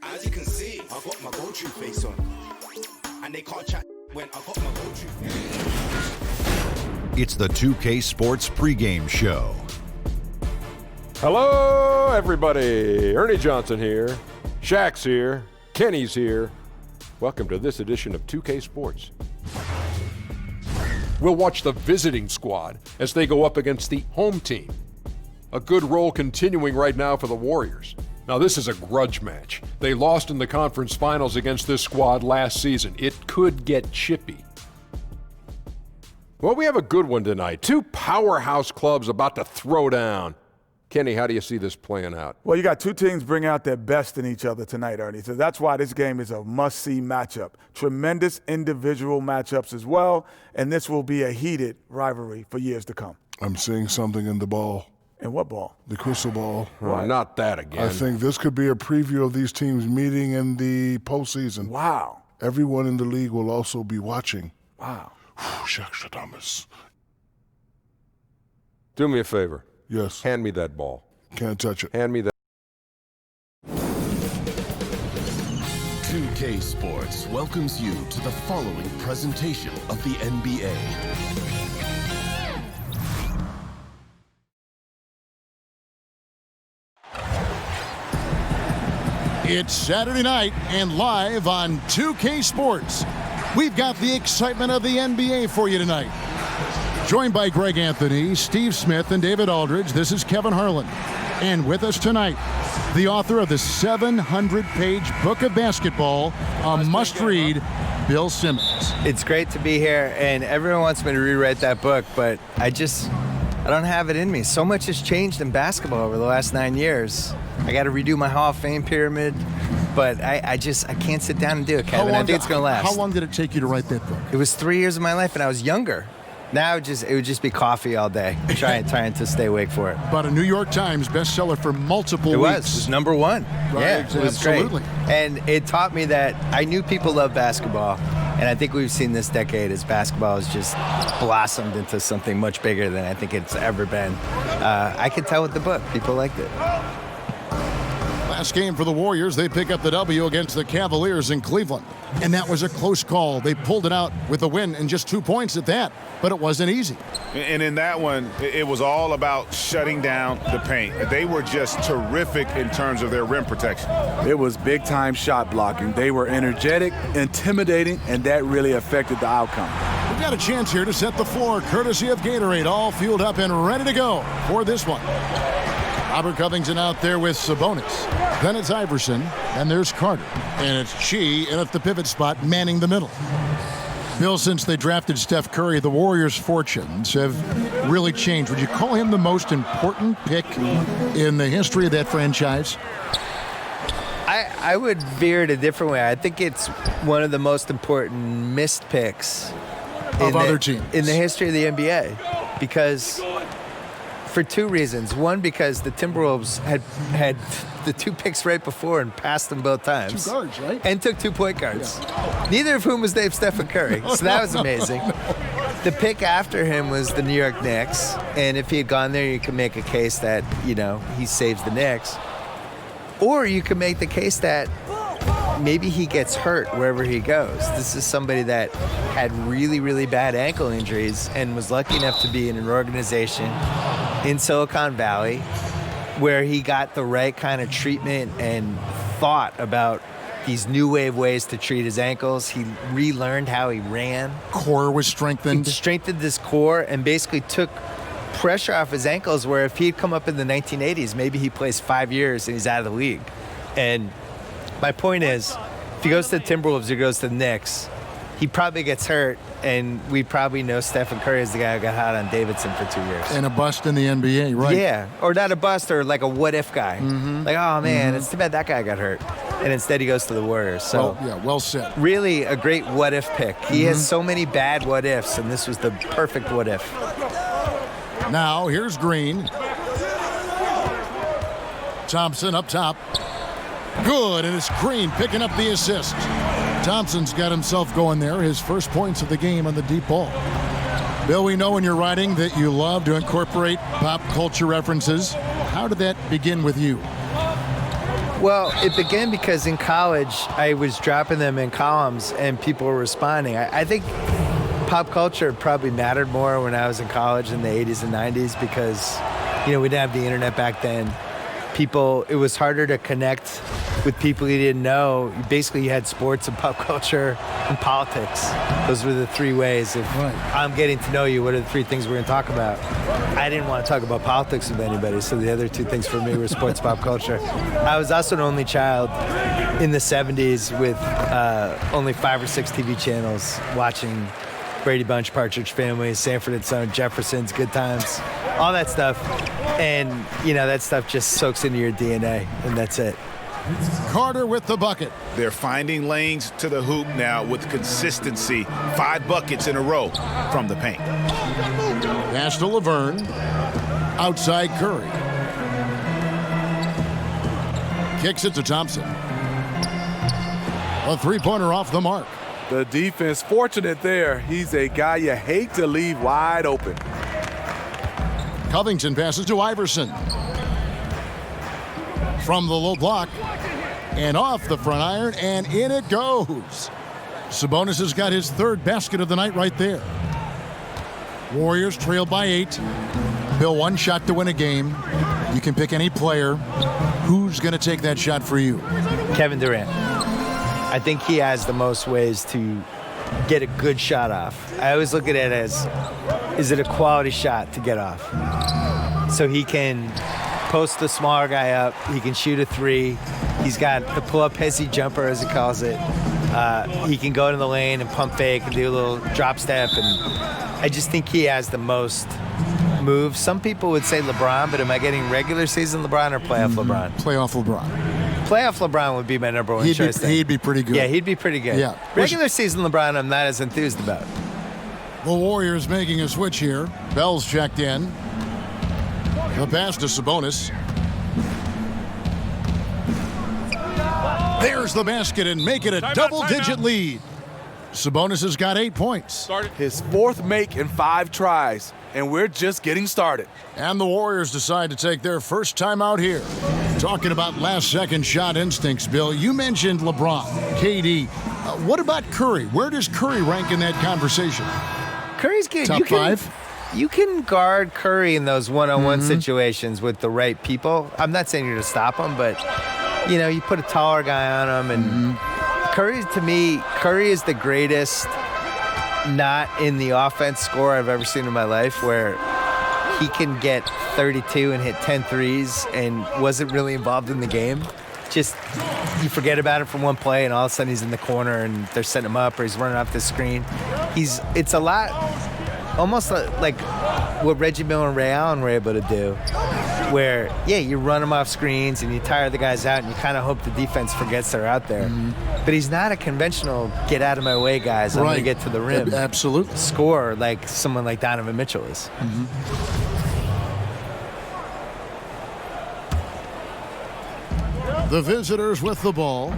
As you can see, I got my go-to face on. And they can't chat when I got my go-to face. It's the 2K Sports pregame show. Hello, everybody. Ernie Johnson here. Shaq's here. Kenny's here. Welcome to this edition of 2K Sports. We'll watch the visiting squad as they go up against the home team. A good roll continuing right now for the Warriors. Now, this is a grudge match. They lost in the conference finals against this squad last season. It could get chippy. Well, we have a good one tonight. Two powerhouse clubs about to throw down. Kenny, how do you see this playing out? Well, you got two teams bring out their best in each other tonight, Ernie. So that's why this game is a must-see matchup. Tremendous individual matchups as well, and this will be a heated rivalry for years to come. I'm seeing something in the ball. And what ball? The crystal ball. Oh, not that again. I think this could be a preview of these teams meeting in the postseason. Wow. Everyone in the league will also be watching. Wow. Shaq Thomas. Do me a favor. Yes. Hand me that ball. Can't touch it. Hand me that. 2K Sports welcomes you to the following presentation of the NBA. It's Saturday night and live on 2K Sports. We've got the excitement of the NBA for you tonight. Joined by Greg Anthony, Steve Smith, and David Aldridge, this is Kevin Harlan. And with us tonight, the author of the 700-page book of basketball, a must-read, Bill Simmons. It's great to be here, and everyone wants me to rewrite that book, but I don't have it in me. So much has changed in basketball over the last 9 years. I got to redo my Hall of Fame pyramid, but I can't sit down and do it, Kevin. I think it's going to last. How long did it take you to write that book? It was 3 years of my life, and I was younger. Now it would just be coffee all day, trying to stay awake for it. But a New York Times bestseller for multiple weeks. It was number one. Right, yeah, it was absolutely. Great. And it taught me that I knew people love basketball, and I think we've seen this decade as basketball has just blossomed into something much bigger than I think it's ever been. I could tell with the book, people liked it. Last game for the Warriors, they pick up the W against the Cavaliers in Cleveland. And that was a close call. They pulled it out with a win and just 2 points at that, but it wasn't easy. And in that one, it was all about shutting down the paint. They were just terrific in terms of their rim protection. It was big-time shot blocking. They were energetic, intimidating, and that really affected the outcome. We've got a chance here to set the floor, courtesy of Gatorade, all fueled up and ready to go for this one. Robert Covington out there with Sabonis. Then it's Iverson, and there's Carter. And it's Chi in at the pivot spot, manning the middle. Bill, since they drafted Steph Curry, the Warriors' fortunes have really changed. Would you call him the most important pick in the history of that franchise? I would veer it a different way. I think it's one of the most important missed picks of other teams in the history of the NBA, because for two reasons. One, because the Timberwolves had the two picks right before and passed them both times. 2 guards, right? And took 2 point guards. Yeah. Neither of whom was named Stephen Curry. So that was amazing. The pick after him was the New York Knicks. And if he had gone there, you could make a case that, he saves the Knicks. Or you could make the case that maybe he gets hurt wherever he goes. This is somebody that had really, really bad ankle injuries and was lucky enough to be in an organization in Silicon Valley where he got the right kind of treatment and thought about these new wave ways to treat his ankles. He relearned how he ran. Core was strengthened. He strengthened this core and basically took pressure off his ankles, where if he'd come up in the 1980s, maybe he plays 5 years and he's out of the league. And my point is, if he goes to the Timberwolves or goes to the Knicks, he probably gets hurt, and we probably know Stephen Curry is the guy who got hot on Davidson for 2 years. And a bust in the NBA, right? Yeah, or not a bust, or like a what-if guy. Mm-hmm. Like, oh, man, it's too bad that guy got hurt. And instead he goes to the Warriors. So well said. Really a great what-if pick. He has so many bad what-ifs, and this was the perfect what-if. Now, here's Green. Thompson up top. Good, and it's Green picking up the assist. Thompson's got himself going there, his first points of the game on the deep ball. Bill, we know in your writing that you love to incorporate pop culture references. How did that begin with you? Well, it began because in college, I was dropping them in columns and people were responding. I think pop culture probably mattered more when I was in college in the 80s and 90s because, we didn't have the internet back then. It was harder to connect with people you didn't know. Basically, you had sports and pop culture and politics. Those were the three ways. If I'm getting to know you, what are the three things we're going to talk about? I didn't want to talk about politics with anybody, so the other two things for me were sports and pop culture. I was also an only child in the 70s with only 5 or 6 TV channels watching Brady Bunch, Partridge Family, Sanford and Son, Jefferson's, Good Times, all that stuff. And, that stuff just soaks into your DNA, and that's it. Carter with the bucket. They're finding lanes to the hoop now with consistency. 5 buckets in a row from the paint. Pass to Laverne. Outside Curry. Kicks it to Thompson. A three-pointer off the mark. The defense fortunate there. He's a guy you hate to leave wide open. Covington passes to Iverson. From the low block. And off the front iron, and in it goes. Sabonis has got his 3rd basket of the night right there. Warriors trail by 8. Bill, 1 shot to win a game. You can pick any player. Who's going to take that shot for you? Kevin Durant. I think he has the most ways to get a good shot off. I always look at it as, is it a quality shot to get off? So he can post the smaller guy up. He can shoot a 3. He's got the pull-up hezzy jumper, as he calls it. He can go to the lane and pump fake and do a little drop step. And I just think he has the most moves. Some people would say LeBron, but am I getting regular season LeBron or playoff LeBron? Playoff LeBron. Playoff LeBron would be my number one choice. He'd be pretty good. Yeah, he'd be pretty good. Yeah. Regular season LeBron, I'm not as enthused about. The Warriors making a switch here. Bell's checked in. The pass to Sabonis. There's the basket and make it a double-digit lead. Sabonis has got 8 points. His 4th make in 5 tries, and we're just getting started. And the Warriors decide to take their first time out here. Talking about last-second shot instincts, Bill, you mentioned LeBron, KD. What about Curry? Where does Curry rank in that conversation? Curry's good. Top 5? You can guard Curry in those one-on-one situations with the right people. I'm not saying you're to stop him, but, you put a taller guy on him. And Curry, to me, Curry is the greatest not in the offense scorer I've ever seen in my life, where he can get 32 and hit 10 threes and wasn't really involved in the game. Just, you forget about it from one play, and all of a sudden he's in the corner and they're setting him up, or he's running off the screen. It's a lot, almost like what Reggie Miller and Ray Allen were able to do, where, you run them off screens and you tire the guys out and you kind of hope the defense forgets they're out there. But he's not a conventional get-out-of-my-way guys. I'm going to get to the rim. Absolutely. Score like someone like Donovan Mitchell is. The visitors with the ball.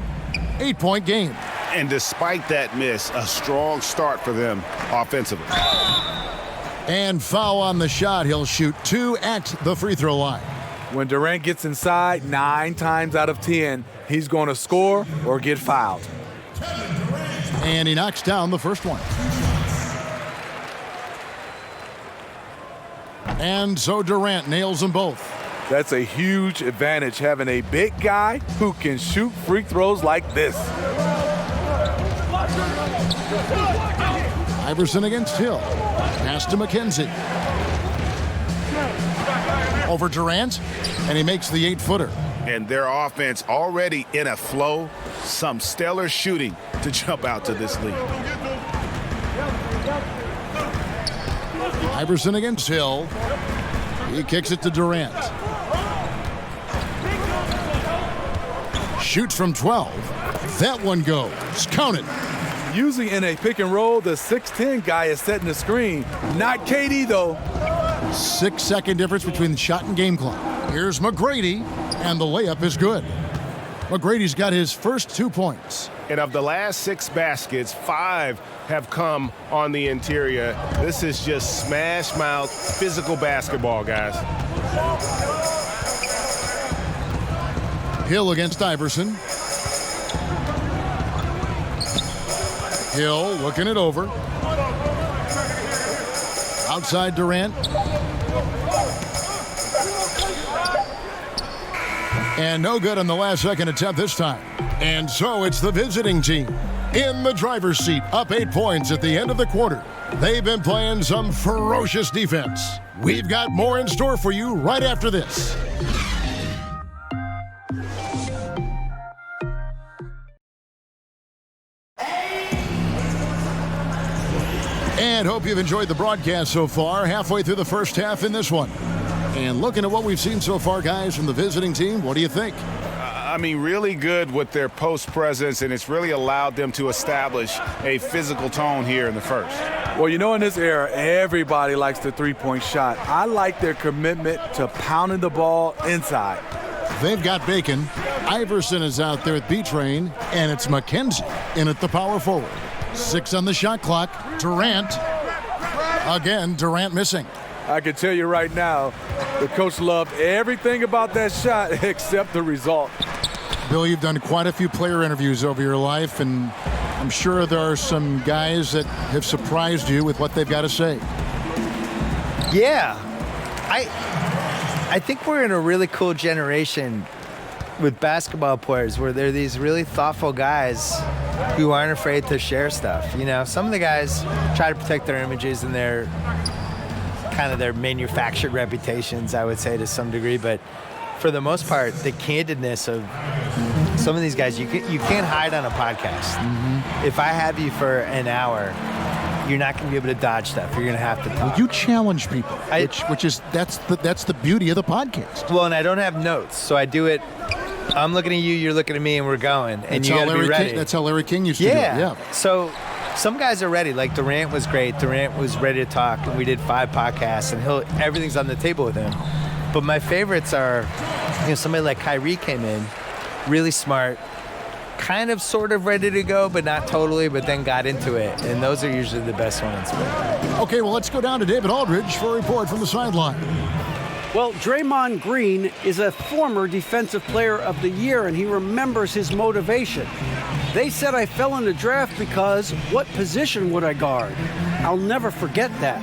8-point game. And despite that miss, a strong start for them offensively. And foul on the shot. He'll shoot 2 at the free throw line. When Durant gets inside, 9 times out of 10, he's going to score or get fouled. And he knocks down the first one. And so Durant nails them both. That's a huge advantage, having a big guy who can shoot free throws like this. Iverson against Hill. Pass to McKenzie. Over Durant, and he makes the 8-footer. And their offense already in a flow. Some stellar shooting to jump out to this lead. Iverson against Hill. He kicks it to Durant. Shoots from 12. That one goes. Count it. Using in a pick and roll, the 6'10 guy is setting the screen. Not KD, though. 6-second difference between the shot and game clock. Here's McGrady, and the layup is good. McGrady's got his first 2 points. And of the last 6 baskets, 5 have come on the interior. This is just smash mouth, physical basketball, guys. Hill against Iverson. Hill looking it over. Outside Durant. And no good on the last second attempt this time. And so it's the visiting team in the driver's seat, up 8 points at the end of the quarter. They've been playing some ferocious defense. We've got more in store for you right after this. And hope you've enjoyed the broadcast so far. Halfway through the first half in this one. And looking at what we've seen so far, guys, from the visiting team, what do you think? I mean, really good with their post presence, and it's really allowed them to establish a physical tone here in the first. Well, you know, in this era, everybody likes the three-point shot. I like their commitment to pounding the ball inside. They've got Bacon. Iverson is out there at B-Train, and it's McKenzie in at the power forward. 6 on the shot clock. Durant. Again, Durant missing. I can tell you right now, the coach loved everything about that shot except the result. Bill, you've done quite a few player interviews over your life, and I'm sure there are some guys that have surprised you with what they've got to say. Yeah. I think we're in a really cool generation with basketball players where they're these really thoughtful guys who aren't afraid to share stuff. You know, some of the guys try to protect their images and their kind of their manufactured reputations, I would say, to some degree, but for the most part, the candidness of some of these guys, you can't hide on a podcast. Mm-hmm. If I have you for an hour, you're not going to be able to dodge stuff. You're going to have to talk. Well, you challenge people, which is that's the beauty of the podcast. Well, and I don't have notes, so I do it. I'm looking at you, you're looking at me, and we're going. And you got to be ready. That's how Larry King used to do it. Yeah. So some guys are ready. Like Durant was great. Durant was ready to talk, and we did 5 podcasts, and everything's on the table with him. But my favorites are, somebody like Kyrie came in, really smart, kind of sort of ready to go, but not totally, but then got into it. And those are usually the best ones. Okay, well, let's go down to David Aldridge for a report from the sideline. Well, Draymond Green is a former Defensive Player of the Year, and he remembers his motivation. They said I fell in the draft because what position would I guard? I'll never forget that.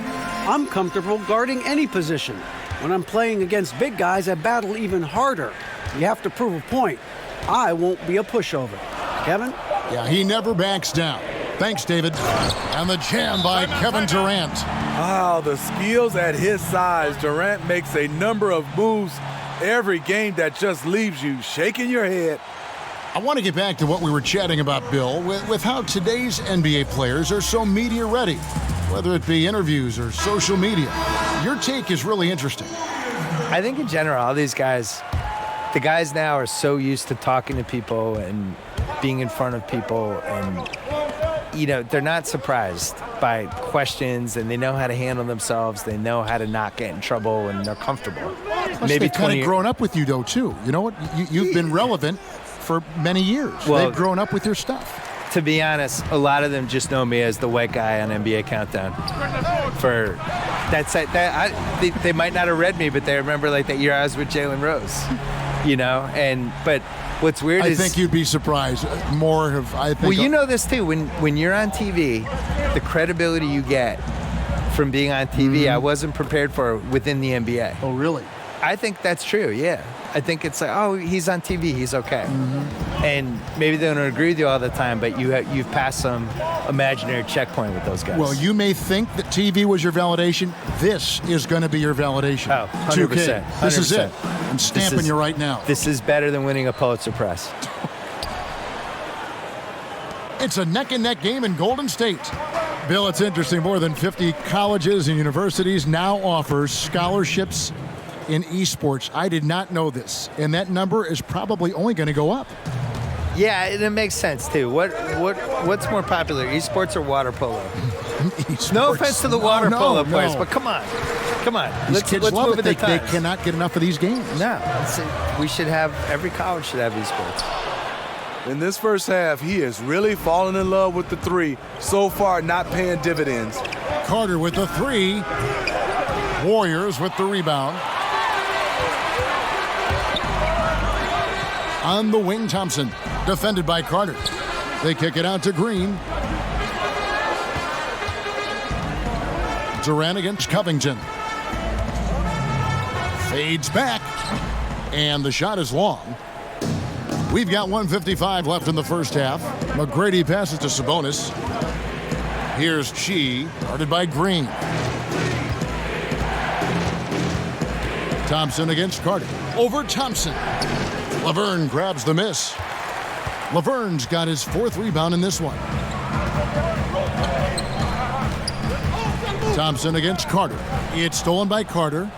I'm comfortable guarding any position. When I'm playing against big guys, I battle even harder. You have to prove a point. I won't be a pushover. Kevin? Yeah, he never backs down. Thanks, David. And the jam by Kevin Durant. Wow, the skills at his size. Durant makes a number of moves every game that just leaves you shaking your head. I want to get back to what we were chatting about, Bill, with how today's NBA players are so media ready, whether it be interviews or social media. Your take is really interesting. I think in general, all these guys, the guys now are so used to talking to people and being in front of people, and they're not surprised by questions, and they know how to handle themselves. They know how to not get in trouble, and they're comfortable. Plus, maybe they've kind of grown up with you, though, too. You know what? You've been relevant for many years. Well, they've grown up with your stuff. To be honest, a lot of them just know me as the white guy on NBA Countdown. They might not have read me, but they remember like that year I was with Jalen Rose. But what's weird is I think you'd be surprised. Well, you know this too. When you're on TV, the credibility you get from being on TV, I wasn't prepared for within the NBA. Oh, really? I think that's true. Yeah. I think it's like, oh, he's on TV, he's okay. Mm-hmm. And maybe they don't agree with you all the time, but you've passed some imaginary checkpoint with those guys. Well, you may think that TV was your validation. This is going to be your validation. Oh, 100%. 100%. This is it. I'm stamping you right now. This is better than winning a Pulitzer Prize. It's a neck-and-neck game in Golden State. Bill, it's interesting. More than 50 colleges and universities now offer scholarships in esports. I did not know this, and that number is probably only going to go up. Yeah, it makes sense too. What's more popular, esports or water polo? Esports. No offense to the water polo players, but come on. These kids love it. They cannot get enough of these games. No, every college should have esports. In this first half, he is really falling in love with the three. So far, not paying dividends. Carter with the three. Warriors with the rebound. On the wing, Thompson, defended by Carter. They kick it out to Green. Durant against Covington. Fades back, and the shot is long. We've got 1:55 left in the first half. McGrady passes to Sabonis. Here's Chi, guarded by Green. Thompson against Carter. Over Thompson. Laverne grabs the miss. Laverne's got his 4th rebound in this one. Thompson against Carter. It's stolen by Carter.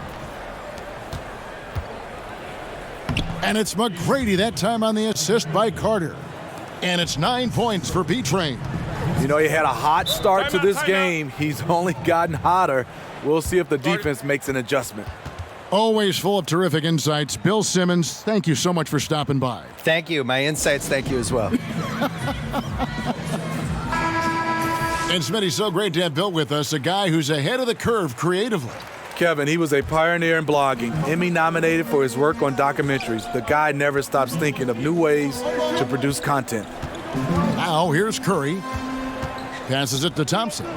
And it's McGrady that time on the assist by Carter. And it's 9 points for B-Train. You know, he had a hot start to this game. He's only gotten hotter. We'll see if the defense makes an adjustment. Always full of terrific insights. Bill Simmons, thank you so much for stopping by. Thank you. My insights, thank you as well. And Smitty, so great to have Bill with us, a guy who's ahead of the curve creatively. Kevin, he was a pioneer in blogging, Emmy nominated for his work on documentaries. The guy never stops thinking of new ways to produce content. Now here's Curry. Passes it to Thompson.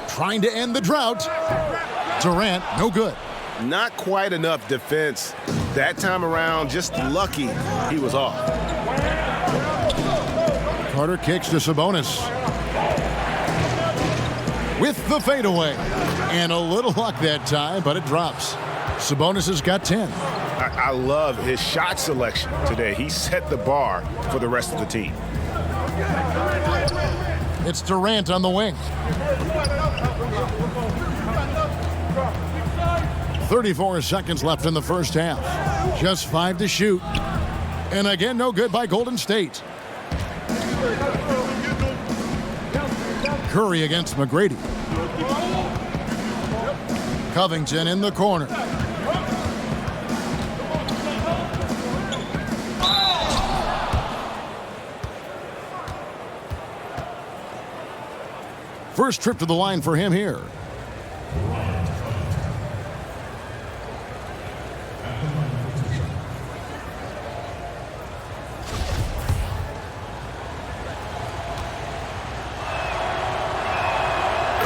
Trying to end the drought. Durant, no good. Not quite enough defense. That time around, just lucky he was off. Carter kicks to Sabonis. With the fadeaway. And a little luck that time, but it drops. Sabonis has got 10. I love his shot selection today. He set the bar for the rest of the team. It's Durant on the wing. 34 seconds left in the first half. Just 5 to shoot. And again, no good by Golden State. Curry against McGrady. Covington in the corner. First trip to the line for him here.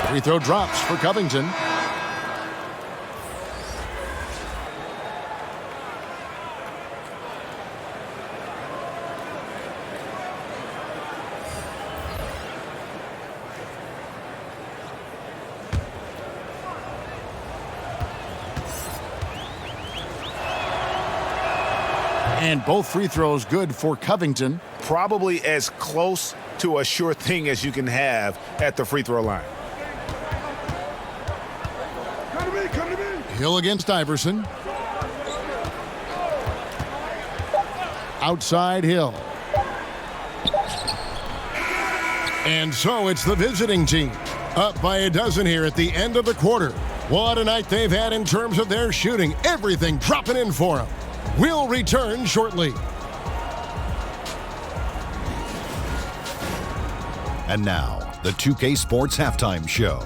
Free throw drops for Covington. And both free throws good for Covington. Probably as close to a sure thing as you can have at the free throw line. Hill against Iverson. Outside Hill. And so it's the visiting team. Up by a dozen here at the end of the quarter. What a night they've had in terms of their shooting. Everything dropping in for them. We'll return shortly. And now, the 2K Sports Halftime Show.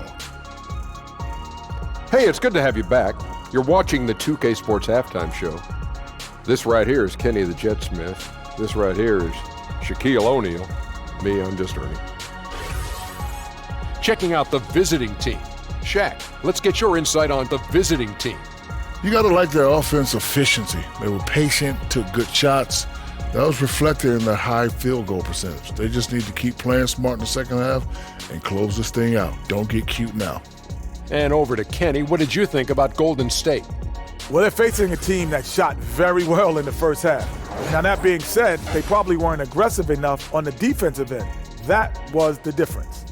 Hey, it's good to have you back. You're watching the 2K Sports Halftime Show. This right here is Kenny the Jet Smith. This right here is Shaquille O'Neal. Me, I'm just Ernie. Checking out the visiting team. Shaq, let's get your insight on the visiting team. You got to like their offense efficiency. They were patient, took good shots. That was reflected in their high field goal percentage. They just need to keep playing smart in the second half and close this thing out. Don't get cute now. And over to Kenny. What did you think about Golden State? Well, they're facing a team that shot very well in the first half. Now, that being said, they probably weren't aggressive enough on the defensive end. That was the difference.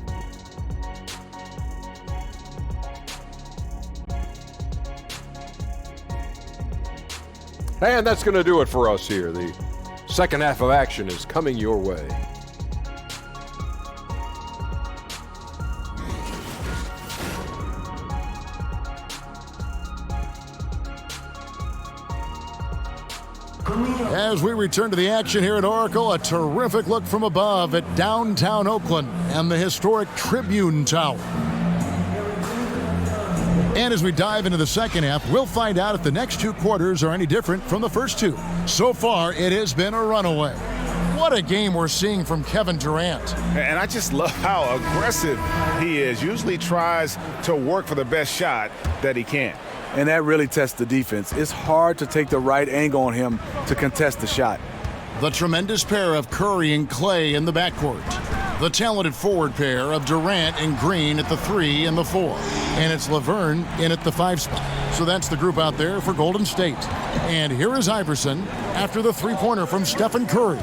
And that's going to do it for us here. The second half of action is coming your way. As we return to the action here at Oracle, a terrific look from above at downtown Oakland and the historic Tribune Tower. And as we dive into the second half, we'll find out if the next 2 quarters are any different from the first 2. So far, it has been a runaway. What a game we're seeing from Kevin Durant. And I just love how aggressive he is. Usually tries to work for the best shot that he can. And that really tests the defense. It's hard to take the right angle on him to contest the shot. The tremendous pair of Curry and Clay in the backcourt. The talented forward pair of Durant and Green at the 3 and the 4. And it's Laverne in at the 5 spot. So that's the group out there for Golden State. And here is Iverson after the 3-pointer from Stephen Curry.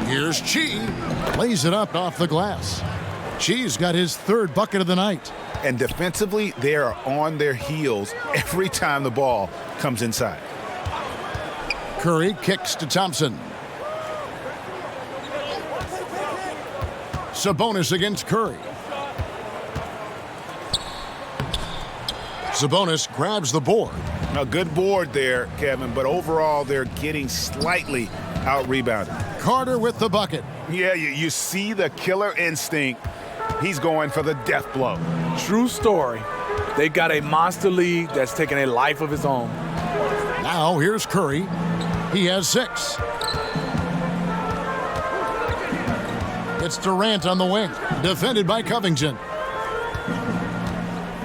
Here's Chi. Lays it up off the glass. Chi's got his 3rd bucket of the night. And defensively, they are on their heels every time the ball comes inside. Curry kicks to Thompson. Sabonis against Curry. Sabonis grabs the board. A good board there, Kevin, but overall they're getting slightly out-rebounded. Carter with the bucket. Yeah, you see the killer instinct. He's going for the death blow. True story. They got a monster lead that's taking a life of its own. Now here's Curry. He has 6. It's Durant on the wing, defended by Covington.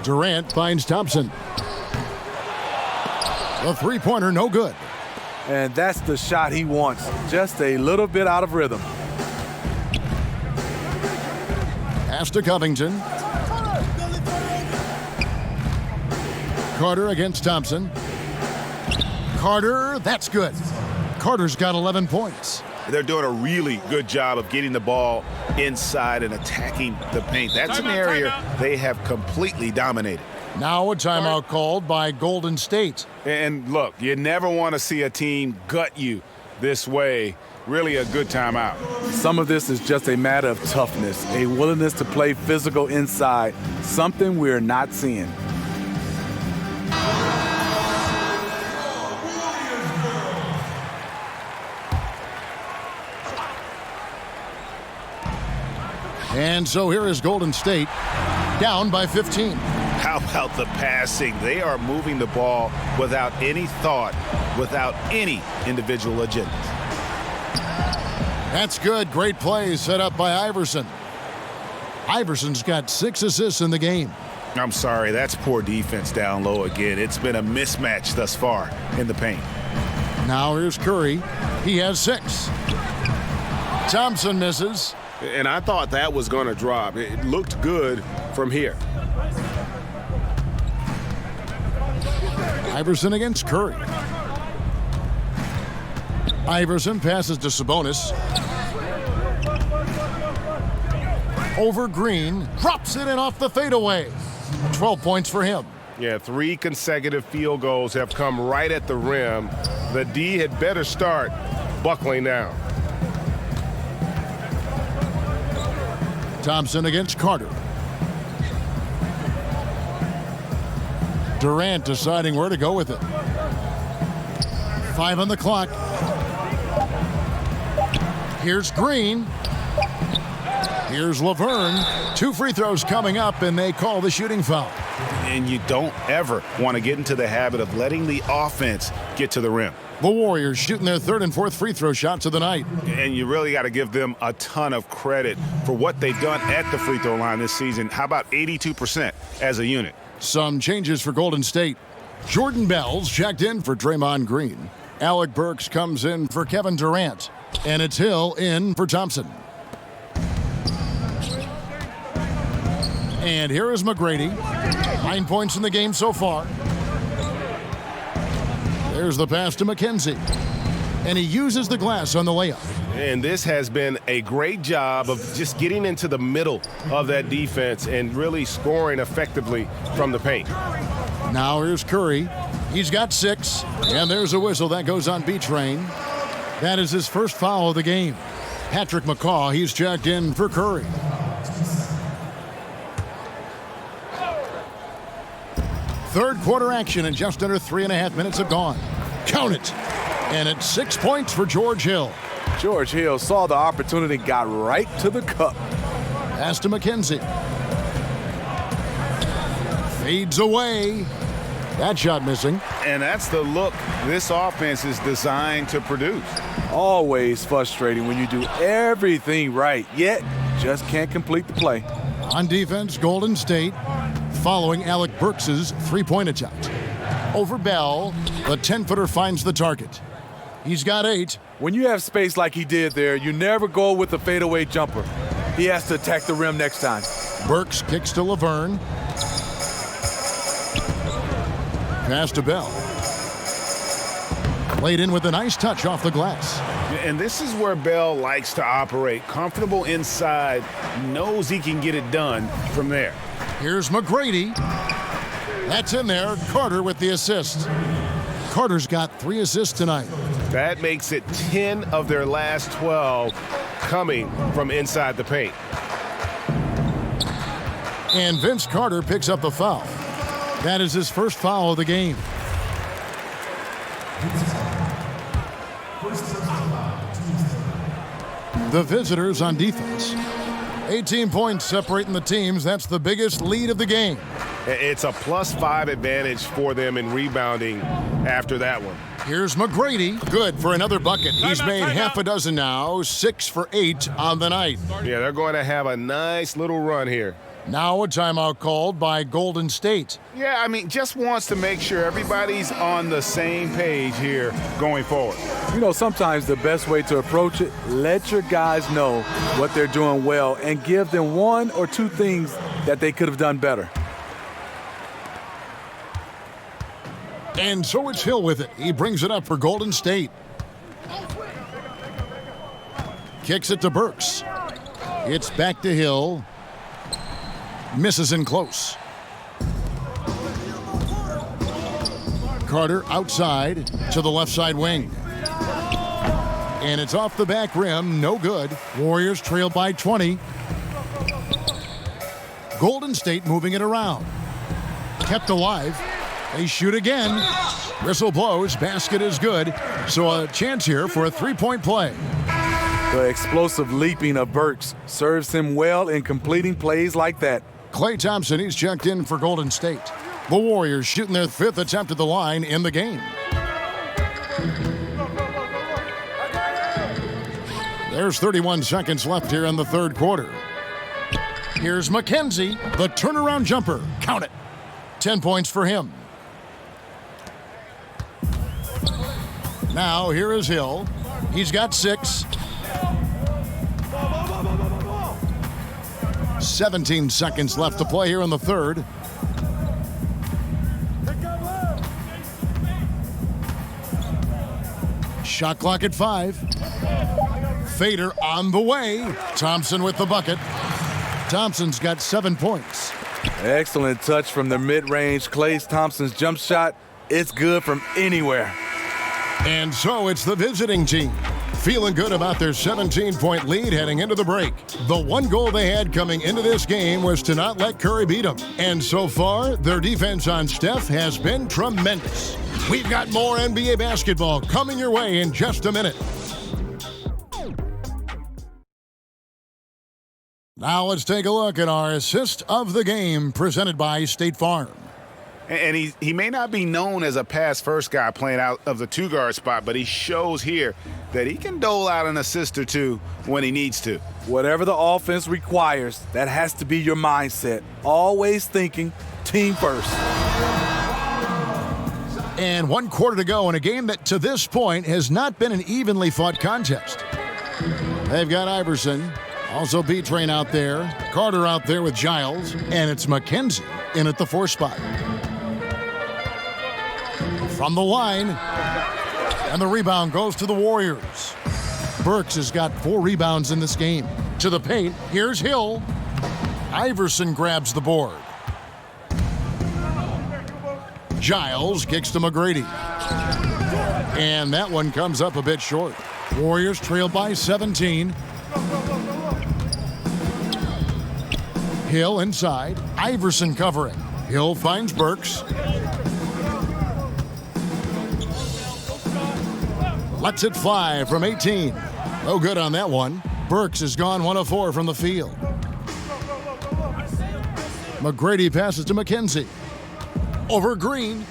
Durant finds Thompson. The 3-pointer, no good. And that's the shot he wants, just a little bit out of rhythm. Pass to Covington. Carter against Thompson. Carter, that's good. Carter's got 11 points. They're doing a really good job of getting the ball inside and attacking the paint. That's an area they have completely dominated. Now a timeout called by Golden State. And look, you never want to see a team gut you this way. Really a good timeout. Some of this is just a matter of toughness, a willingness to play physical inside, something we're not seeing. And so here is Golden State, down by 15. How about the passing? They are moving the ball without any thought, without any individual agendas. That's good. Great play set up by Iverson. Iverson's got 6 assists in the game. I'm sorry, that's poor defense down low again. It's been a mismatch thus far in the paint. Now here's Curry. He has 6. Thompson misses. And I thought that was going to drop. It looked good from here. Iverson against Curry. Iverson passes to Sabonis. Over Green. Drops it in off the fadeaway. 12 points for him. Yeah, 3 consecutive field goals have come right at the rim. The D had better start buckling down. Thompson against Carter. Durant deciding where to go with it. 5 on the clock. Here's Green. Here's Laverne. 2 free throws coming up, and they call the shooting foul. And you don't ever want to get into the habit of letting the offense get to the rim. The Warriors shooting their 3rd and 4th free throw shots of the night. And you really got to give them a ton of credit for what they've done at the free throw line this season. How about 82% as a unit? Some changes for Golden State. Jordan Bell's checked in for Draymond Green. Alec Burks comes in for Kevin Durant. And it's Hill in for Thompson. And here is McGrady. 9 points in the game so far. There's the pass to McKenzie. And he uses the glass on the layup. And this has been a great job of just getting into the middle of that defense and really scoring effectively from the paint. Now here's Curry. He's got 6. And there's a whistle that goes on B-Train. That is his first foul of the game. Patrick McCaw, he's checked in for Curry. Third quarter action, and just under 3.5 minutes have gone. Count it. And it's 6 points for George Hill. George Hill saw the opportunity, got right to the cup. Pass to McKenzie. Fades away. That shot missing. And that's the look this offense is designed to produce. Always frustrating when you do everything right, yet just can't complete the play. On defense, Golden State following Alec Burks' three-point attempt. Over Bell, the 10-footer finds the target. He's got 8. When you have space like he did there, you never go with a fadeaway jumper. He has to attack the rim next time. Burks kicks to Laverne. Pass to Bell. Played in with a nice touch off the glass. And this is where Bell likes to operate. Comfortable inside, knows he can get it done from there. Here's McGrady. That's in there. Carter with the assist. Carter's got 3 assists tonight. That makes it 10 of their last 12 coming from inside the paint. And Vince Carter picks up the foul. That is his first foul of the game. The visitors on defense. 18 points separating the teams. That's the biggest lead of the game. It's a +5 advantage for them in rebounding after that one. Here's McGrady. Good for another bucket. He's made half a dozen now. 6 for 8 on the night. Yeah, they're going to have a nice little run here. Now a timeout called by Golden State. Yeah, I mean, just wants to make sure everybody's on the same page here going forward. You know, sometimes the best way to approach it, let your guys know what they're doing well and give them 1 or 2 things that they could have done better. And so it's Hill with it. He brings it up for Golden State. Kicks it to Burks. It's back to Hill. Misses in close. Carter outside to the left side wing. And it's off the back rim. No good. Warriors trail by 20. Golden State moving it around. Kept alive. They shoot again. Whistle blows. Basket is good. So a chance here for a 3-point play. The explosive leaping of Burks serves him well in completing plays like that. Klay Thompson, he's checked in for Golden State. The Warriors shooting their 5th attempt at the line in the game. There's 31 seconds left here in the third quarter. Here's McKenzie, the turnaround jumper. Count it. 10 points for him. Now here is Hill. He's got 6. 17 seconds left to play here in the third. Shot clock at 5. Fader on the way. Thompson with the bucket. Thompson's got 7 points. Excellent touch from the mid-range. Klay Thompson's jump shot. It's good from anywhere. And so it's the visiting team. Feeling good about their 17-point lead heading into the break. The one goal they had coming into this game was to not let Curry beat them. And so far, their defense on Steph has been tremendous. We've got more NBA basketball coming your way in just a minute. Now let's take a look at our assist of the game presented by State Farm. And he may not be known as a pass-first guy playing out of the 2-guard spot, but he shows here that he can dole out an assist or 2 when he needs to. Whatever the offense requires, that has to be your mindset. Always thinking team first. And 1 quarter to go in a game that to this point has not been an evenly fought contest. They've got Iverson, also B-Train out there, Carter out there with Giles, and it's McKenzie in at the 4 spot. From the line, and the rebound goes to the Warriors. Burks has got 4 rebounds in this game. To the paint, here's Hill. Iverson grabs the board. Giles kicks to McGrady. And that one comes up a bit short. Warriors trail by 17. Hill inside. Iverson covering. Hill finds Burks. Lets it fly from 18. No good on that one. Burks has gone 1 of 4 from the field. McGrady passes to McKenzie. over Green.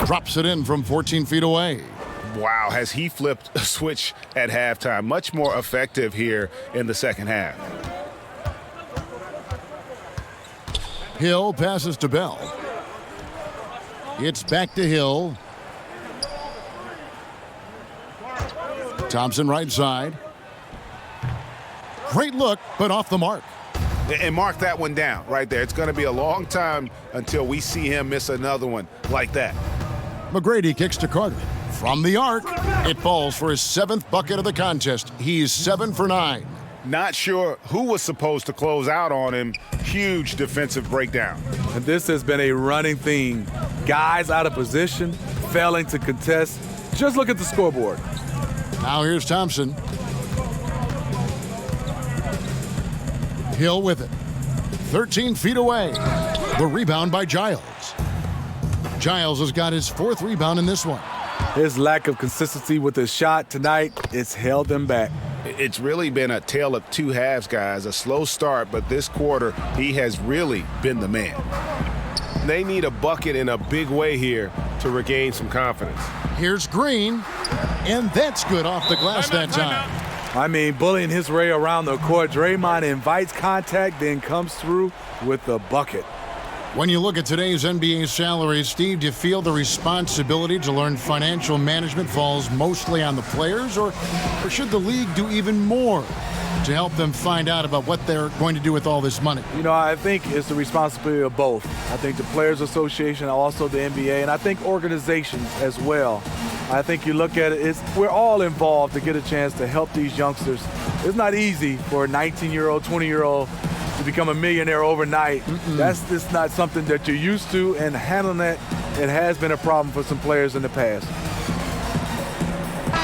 Drops it in from 14 feet away. Wow, has he flipped a switch at halftime? Much more effective here in the second half. Hill passes to Bell. It's back to Hill. Thompson right side. Great look, but off the mark. And mark that one down right there. It's going to be a long time until we see him miss another one like that. McGrady kicks to Carter. From the arc, it falls for his 7th bucket of the contest. He's 7 for 9. Not sure who was supposed to close out on him. Huge defensive breakdown. And this has been a running theme. Guys out of position, failing to contest. Just look at the scoreboard. Now here's Thompson. Hill with it. 13 feet away. The rebound by Giles. Giles has got his 4th rebound in this one. His lack of consistency with his shot tonight, it's held him back. It's really been a tale of two halves, guys. A slow start, but this quarter, he has really been the man. They need a bucket in a big way here to regain some confidence. Here's Green, and that's good off the glass that time. I mean, bullying his way around the court. Draymond invites contact, then comes through with the bucket. When you look at today's NBA salaries, Steve, do you feel the responsibility to learn financial management falls mostly on the players, or should the league do even more to help them find out about what they're going to do with all this money? You know, I think it's the responsibility of both. I think the Players Association, also the NBA, and I think organizations as well. I think you look at it, we're all involved to get a chance to help these youngsters. It's not easy for a 19-year-old, 20-year-old to become a millionaire overnight. That's just not something that you're used to, and handling that, it has been a problem for some players in the past.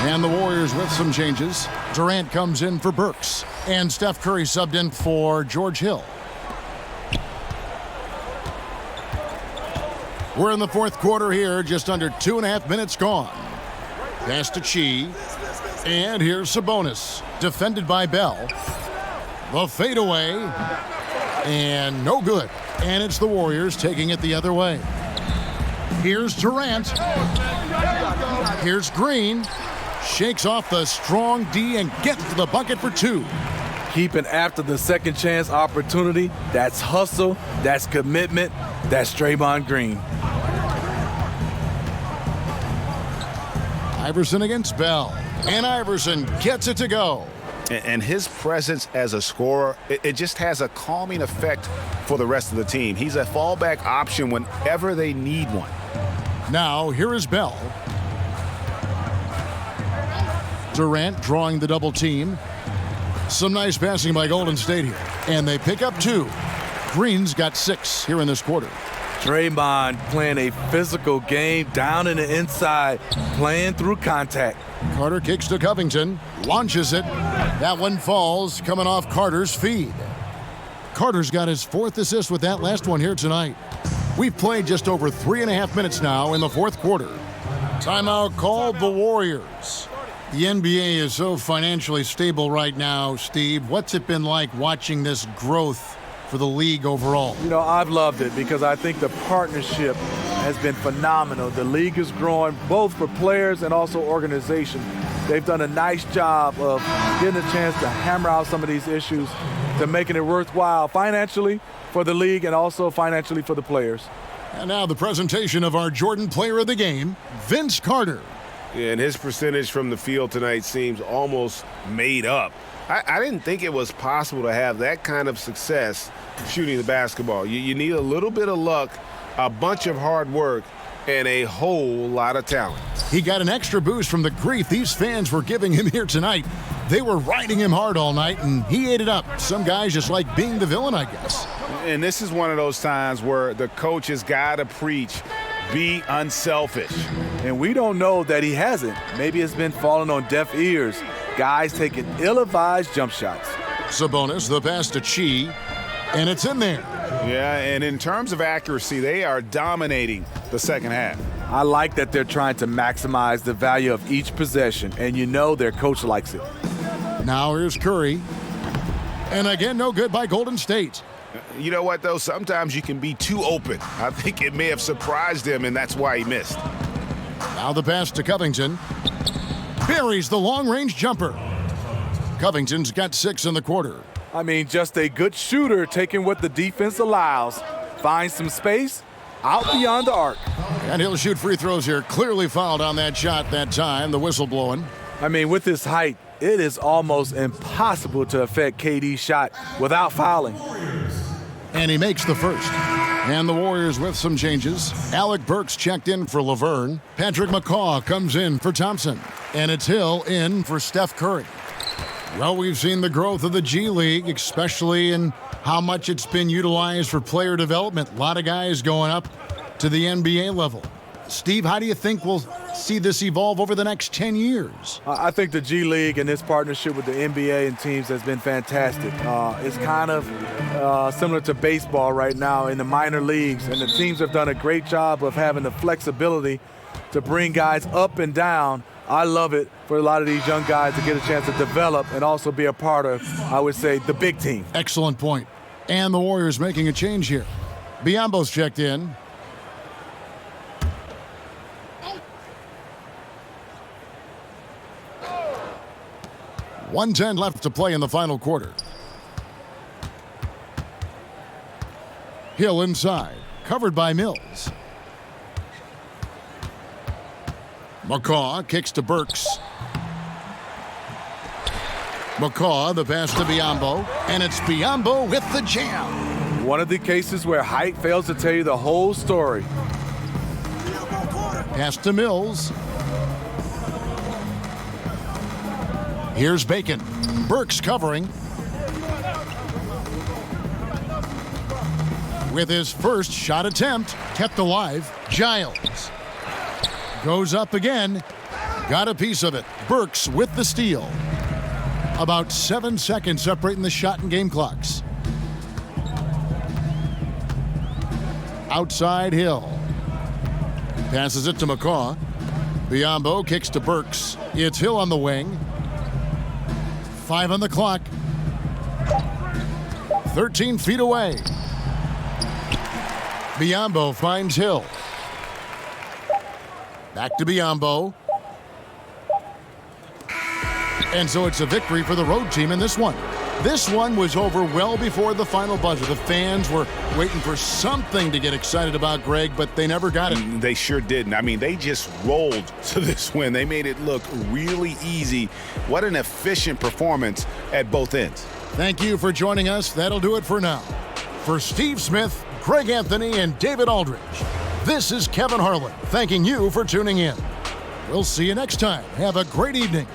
And the Warriors with some changes. Durant comes in for Burks, and Steph Curry subbed in for George Hill. We're in the 4th quarter here, just under 2.5 minutes gone. Pass to Chi, and here's Sabonis, defended by Bell. The fadeaway, and no good. And it's the Warriors taking it the other way. Here's Durant. Here's Green. Shakes off the strong D and gets to the bucket for 2. Keeping after the second chance opportunity. That's hustle. That's commitment. That's Draymond Green. Iverson against Bell. And Iverson gets it to go. And his presence as a scorer, it just has a calming effect for the rest of the team. He's a fallback option whenever they need one. Now, here is Bell. Durant drawing the double team. Some nice passing by Golden State here. And they pick up 2. Green's got 6 here in this quarter. Draymond playing a physical game down in the inside, playing through contact. Carter kicks to Covington, launches it. That one falls, coming off Carter's feed. Carter's got his 4th assist with that last one here tonight. We've played just over 3.5 minutes now in the 4th quarter. Timeout called the Warriors. The NBA is so financially stable right now, Steve. What's it been like watching this growth for the league overall? You know, I've loved it because I think the partnership has been phenomenal. The league is growing both for players and also organization. They've done a nice job of getting a chance to hammer out some of these issues to making it worthwhile financially for the league and also financially for the players. And now the presentation of our Jordan Player of the Game, Vince Carter. Yeah, and his percentage from the field tonight seems almost made up. I didn't think it was possible to have that kind of success shooting the basketball. You need a little bit of luck, a bunch of hard work, and a whole lot of talent. He got an extra boost from the grief these fans were giving him here tonight. They were riding him hard all night, and he ate it up. Some guys just like being the villain, I guess. And this is one of those times where the coach has got to preach, be unselfish. And we don't know that he hasn't. Maybe it's been falling on deaf ears. Guys taking ill-advised jump shots. Sabonis, the pass to Chi, and it's in there. Yeah, and in terms of accuracy, they are dominating the second half. I like that they're trying to maximize the value of each possession, and you know their coach likes it. Now here's Curry. And again, no good by Golden State. You know what, though? Sometimes you can be too open. I think it may have surprised him, and that's why he missed. Now the pass to Covington. Buries the long-range jumper. Covington's got 6 in the quarter. I mean, just a good shooter taking what the defense allows. Finds some space out beyond the arc. And he'll shoot free throws here. Clearly fouled on that shot that time. The whistle blowing. I mean, with his height, it is almost impossible to affect KD's shot without fouling. And he makes the first. And the Warriors with some changes. Alec Burks checked in for Laverne. Patrick McCaw comes in for Thompson. And it's Hill in for Steph Curry. Well, we've seen the growth of the G League, especially in how much it's been utilized for player development. A lot of guys going up to the NBA level. Steve, how do you think we'll see this evolve over the next 10 years? I think the G League and this partnership with the NBA and teams has been fantastic. It's kind of similar to baseball right now in the minor leagues, and the teams have done a great job of having the flexibility to bring guys up and down. I love it for a lot of these young guys to get a chance to develop and also be a part of, I would say, the big team. Excellent point. And the Warriors making a change here. Biombo's checked in. .110 left to play in the final quarter. Hill inside, covered by Mills. McCaw kicks to Burks. McCaw, the pass to Biombo, and it's Biombo with the jam. One of the cases where height fails to tell you the whole story. Pass to Mills. Here's Bacon. Burks covering. With his first shot attempt, kept alive, Giles. Goes up again. Got a piece of it. Burks with the steal. About 7 seconds separating the shot and game clocks. Outside Hill. Passes it to McCaw. Biombo kicks to Burks. It's Hill on the wing. 5 on the clock. 13 feet away. Biombo finds Hill. Back to Biombo. And so it's a victory for the road team in this one. This one was over well before the final buzzer. The fans were waiting for something to get excited about, Greg, but they never got it. They sure didn't. I mean, they just rolled to this win. They made it look really easy. What an efficient performance at both ends. Thank you for joining us. That'll do it for now. For Steve Smith, Greg Anthony, and David Aldridge, this is Kevin Harlan thanking you for tuning in. We'll see you next time. Have a great evening.